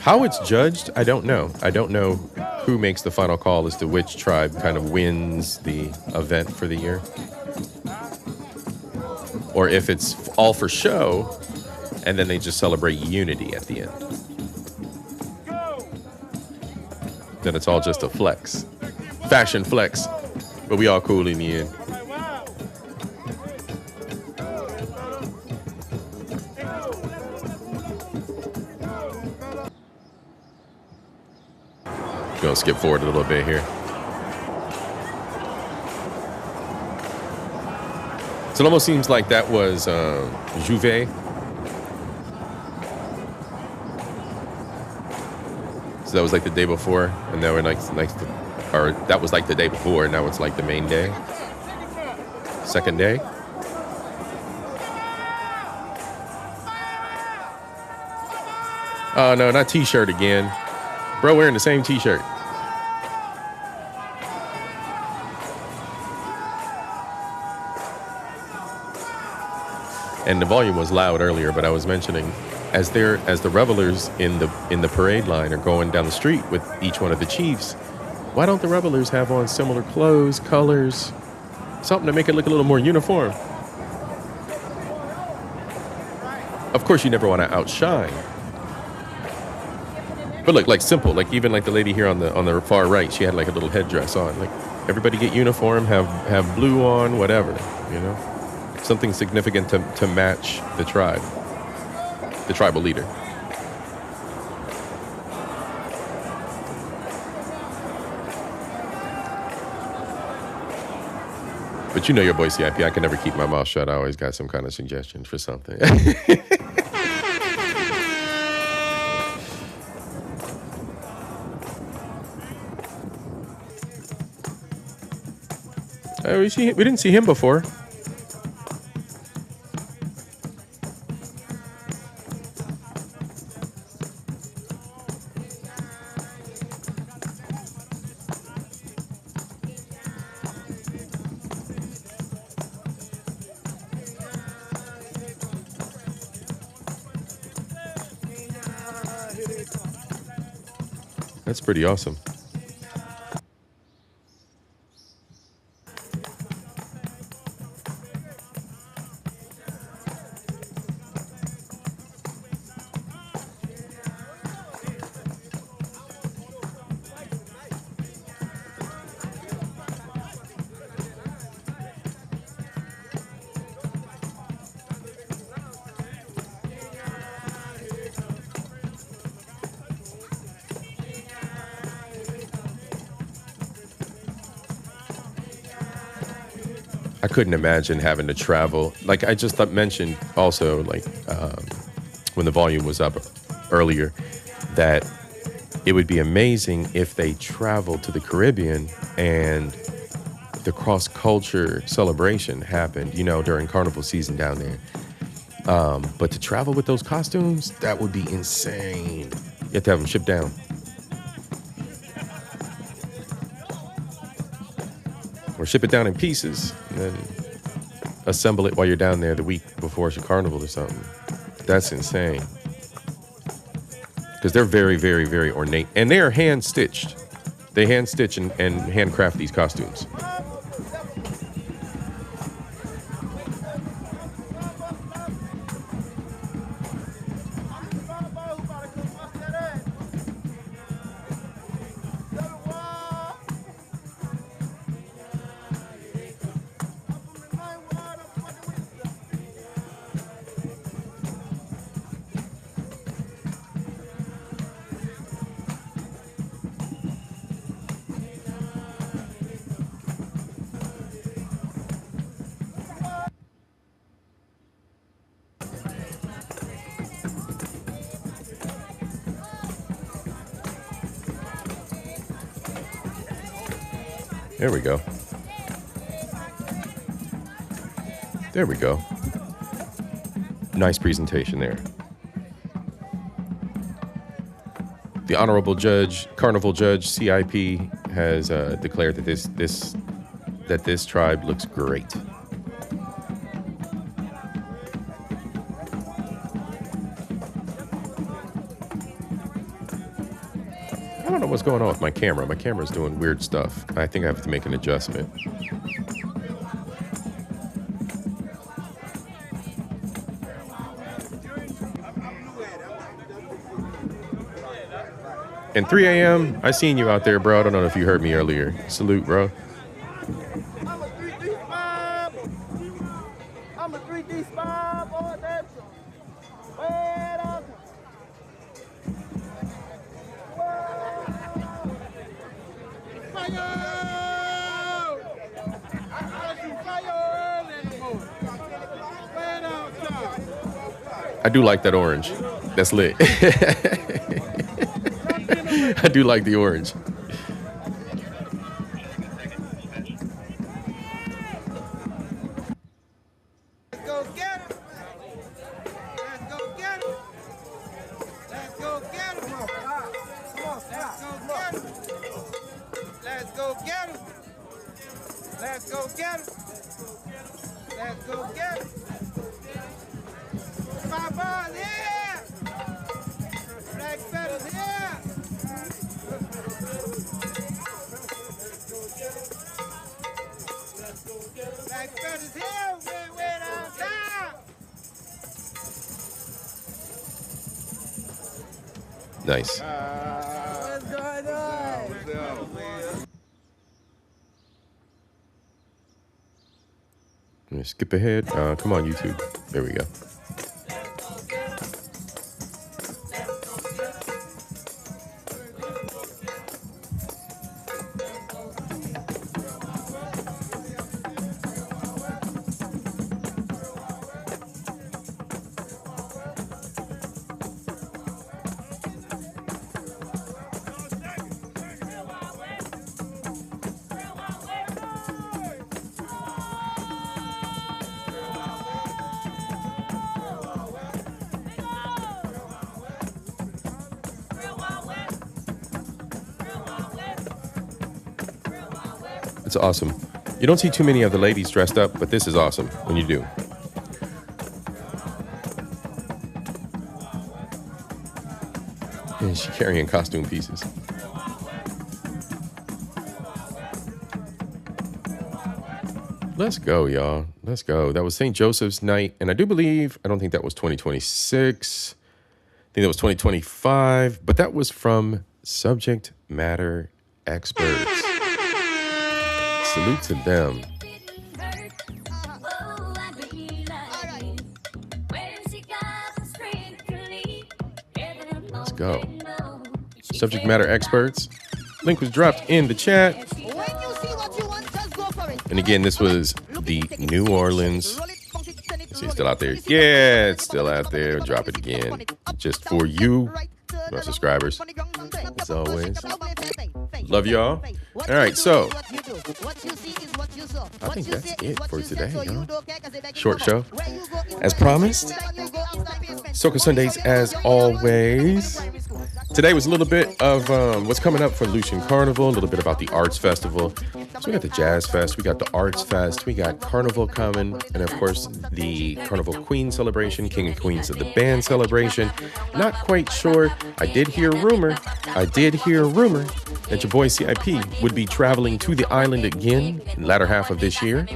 How it's judged, I don't know. I don't know who makes the final call as to which tribe kind of wins the event for the year. Or if it's all for show, and then they just celebrate unity at the end. Then it's all just a flex. Fashion flex. But we all cool in the end. Gonna skip forward a little bit here. So it almost seems like that was Juve. So that was like the day before, and now we're or that was like the day before, and now it's like the main day. Second day. Oh no, not t-shirt again. Bro wearing the same t-shirt. And the volume was loud earlier, but I was mentioning as the revelers in the parade line are going down the street with each one of the chiefs, why don't the revelers have on similar clothes, colors, something to make it look a little more uniform? Of course, you never want to outshine. But look, like simple, like even like the lady here on the far right, she had like a little headdress on. Like everybody get uniform, have blue on, whatever, you know, something significant to match the tribe, the tribal leader. But you know your boy CIP, I can never keep my mouth shut. I always got some kind of suggestion for something. Oh, we didn't see him before. That's pretty awesome. I couldn't imagine having to travel. Like I just mentioned also, like when the volume was up earlier, that it would be amazing if they traveled to the Caribbean and the cross-culture celebration happened, you know, during carnival season down there. But to travel with those costumes, that would be insane. You have to have them shipped down. Or ship it down in pieces and then assemble it while you're down there the week before it's a carnival or something. That's insane. Because they're very, very, very ornate. And they are hand-stitched. They hand-stitch and handcraft these costumes. There we go. There we go. Nice presentation there. The Honorable Judge, Carnival Judge CIP has declared that this tribe looks great. I don't know what's going on with my camera. My camera's doing weird stuff. I think I have to make an adjustment. And 3 a.m., I seen you out there, bro. I don't know if you heard me earlier. Salute, bro.
I'm a 3D spy on that. Way down.
I do like that orange. That's lit. I do like the orange.
Let's go get him. Let's go get him. Let's go get him. Let's go get him. Let's go get him. Let's go get him. My boy's here. Black Fetta's here. Black Fetta's here. Way downtown.
Nice.
What's going on?
Let me skip ahead. Come on, YouTube. There we go. It's awesome. You don't see too many of the ladies dressed up, but this is awesome when you do. And she's carrying costume pieces. Let's go, y'all. Let's go. That was St. Joseph's night. And I don't think that was 2026. I think that was 2025. But that was from subject matter experts. Salute to them. Let's go. Subject matter experts. Link was dropped in the chat. And again, this was the New Orleans. Is it still out there? Yeah, it's still out there. Drop it again. Just for you, my subscribers. As always. Love y'all. All right, so I think that's it for today, y'all. Short show, as promised. SOCA Sundays, as always. Today was a little bit of what's coming up for Lucian Carnival, a little bit about the Arts Festival. So we got the Jazz Fest, we got the Arts Fest, we got Carnival coming, and of course the Carnival Queen celebration, King and Queens of the Band celebration. Not quite sure. I did hear a rumor that your boy CIP would be traveling to the island again in the latter half of this year.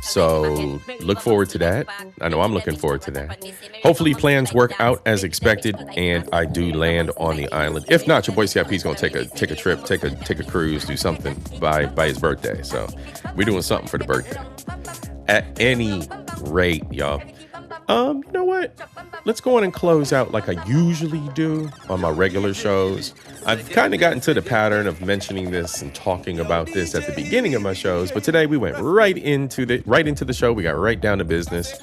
So look forward to that. I know I'm looking forward to that. Hopefully plans work out as expected and I do land on the island. If not, your boy CIP is going to take a trip, take a cruise, do something by his birthday. So we're doing something for the birthday. At any rate, y'all. You know what? Let's go on and close out like I usually do on my regular shows. I've kind of gotten to the pattern of mentioning this and talking about this at the beginning of my shows, but today we went right into the show. We got right down to business.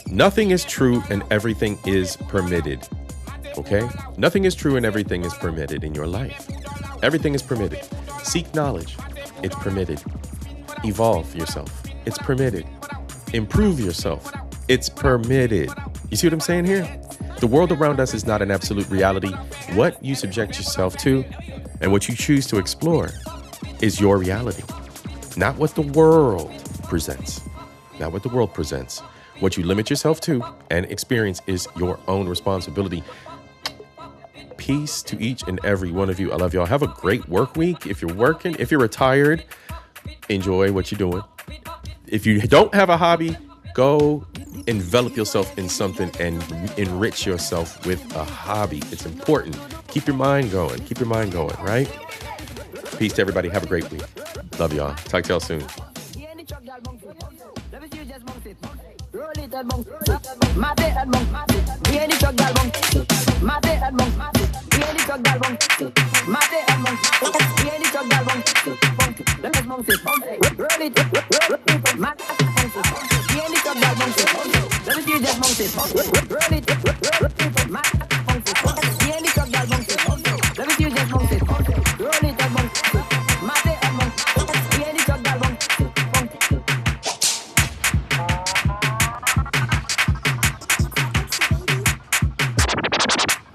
Nothing is true and everything is permitted. Okay? Nothing is true and everything is permitted in your life. Everything is permitted. Seek knowledge. It's permitted. Evolve yourself. It's permitted. Improve yourself. It's permitted. You see what I'm saying here? The world around us is not an absolute reality. What you subject yourself to and what you choose to explore is your reality, not what the world presents. Not what the world presents. What you limit yourself to and experience is your own responsibility. Peace to each and every one of you. I love y'all. Have a great work week. If you're working, if you're retired, enjoy what you're doing. If you don't have a hobby, go envelop yourself in something and enrich yourself with a hobby. It's important. Keep your mind going. Keep your mind going, right? Peace to everybody. Have a great week. Love y'all. Talk to y'all soon.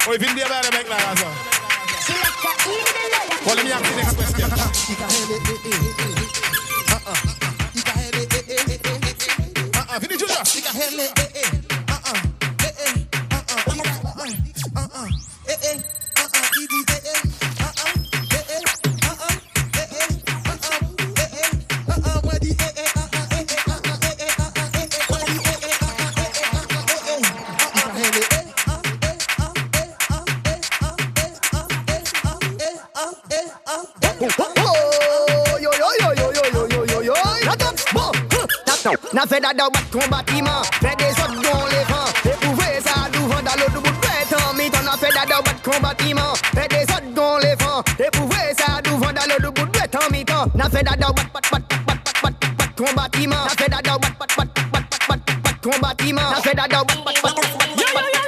If India better make like that, well, let me ask you next question. Finish you just.
N'a fait d'adore battre combattiment, fait des autres dans les vents. Éprouver ça d'ouvre dans l'eau de bout de bête en mythe. On a fait d'adore battre combattiment, fait des autres dans les vents. Éprouver ça d'ouvre dans l'eau de bout de bête en mythe. N'a fait d'adore battre combattiment, n'a fait d'adore battre combattiment, n'a fait d'adore battre.